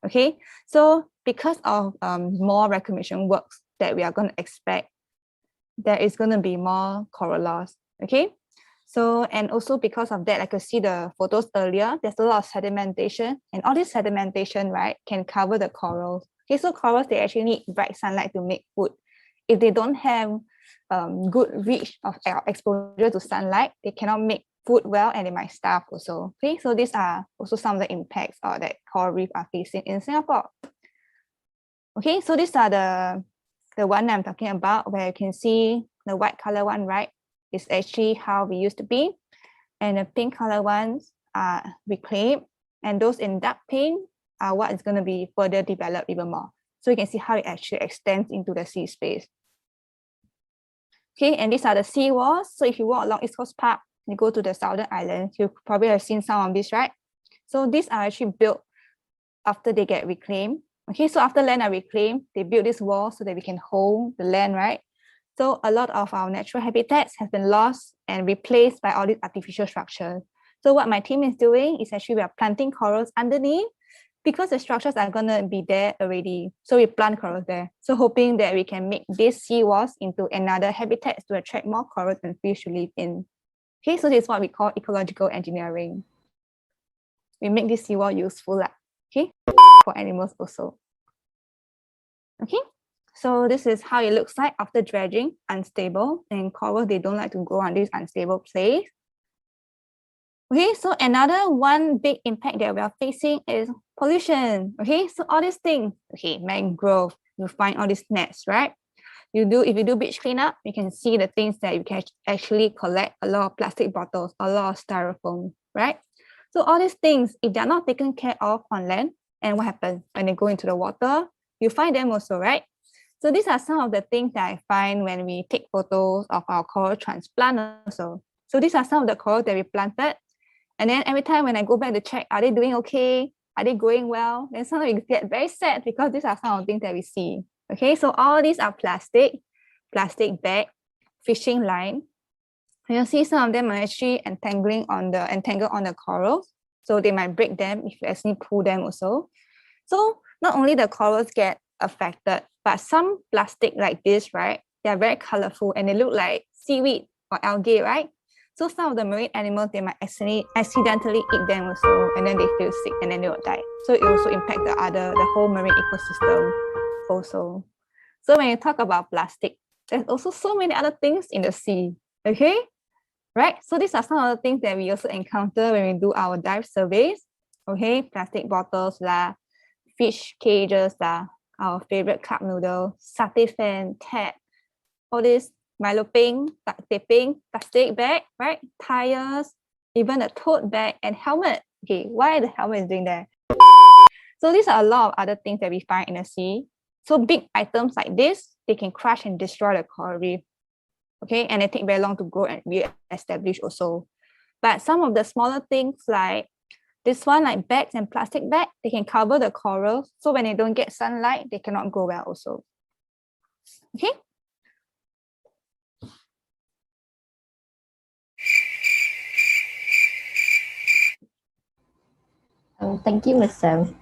Okay, so because of more reclamation works that we are going to expect, there is going to be more coral loss. Okay, so and also because of that, I could see the photos earlier, there's a lot of sedimentation, and all this sedimentation, right, can cover the corals. Okay, so corals, they actually need bright sunlight to make food. If they don't have good reach of exposure to sunlight, they cannot make food well, and they might starve also. Okay, so these are also some of the impacts that coral reef are facing in Singapore. Okay, so these are the one I'm talking about, where you can see the white color one, right, is actually how we used to be, and the pink color ones are reclaimed, and those in dark pink are what is going to be further developed even more. So you can see how it actually extends into the sea space. Okay, and these are the sea walls. So if you walk along East Coast Park, you go to the southern islands, you probably have seen some of this, right? So these are actually built after they get reclaimed. Okay, so after land are reclaimed, they build this wall so that we can hold the land, right? So a lot of our natural habitats have been lost and replaced by all these artificial structures. So what my team is doing is actually we are planting corals underneath, because the structures are going to be there already. So we plant corals there. So hoping that we can make these seawalls into another habitat to attract more corals and fish to live in. Okay, so this is what we call ecological engineering. We make this seawall useful, okay, for animals also. Okay, so this is how it looks like after dredging, unstable, and corals, they don't like to go on this unstable place. Okay, so another one big impact that we are facing is pollution. Okay, so all these things, okay, mangrove, you find all these nets, right? If you do beach cleanup, you can see the things that you can actually collect a lot of plastic bottles, a lot of styrofoam, right? So all these things, if they're not taken care of on land, and what happens when they go into the water, you find them also, right? So these are some of the things that I find when we take photos of our coral transplant also. So these are some of the corals that we planted. And then every time when I go back to check, are they doing okay? Are they growing well? Then sometimes we get very sad because these are some of the things that we see. Okay, so all these are plastic bag, fishing line. You'll see some of them are actually entangled on the corals. So they might break them if you actually pull them also. So not only the corals get affected, but some plastic like this, right? They're very colorful and they look like seaweed or algae, right? So some of the marine animals, they might accidentally eat them also, and then they feel sick and then they will die. So it also impacts the whole marine ecosystem also. So when you talk about plastic, there's also so many other things in the sea, okay? Right? So these are some of the things that we also encounter when we do our dive surveys, okay? Plastic bottles, fish cages, our favorite cup noodle, satay fan, tap, all this Milo ping, taping, plastic bag, right? Tires, even a tote bag and helmet. Okay, why the helmet is doing that? So these are a lot of other things that we find in the sea. So big items like this, they can crush and destroy the coral reef. Okay, and they take very long to grow and re-establish also. But some of the smaller things like this one, like bags and plastic bags, they can cover the corals. So when they don't get sunlight, they cannot grow well also. Okay. Thank you, Ms. Sam.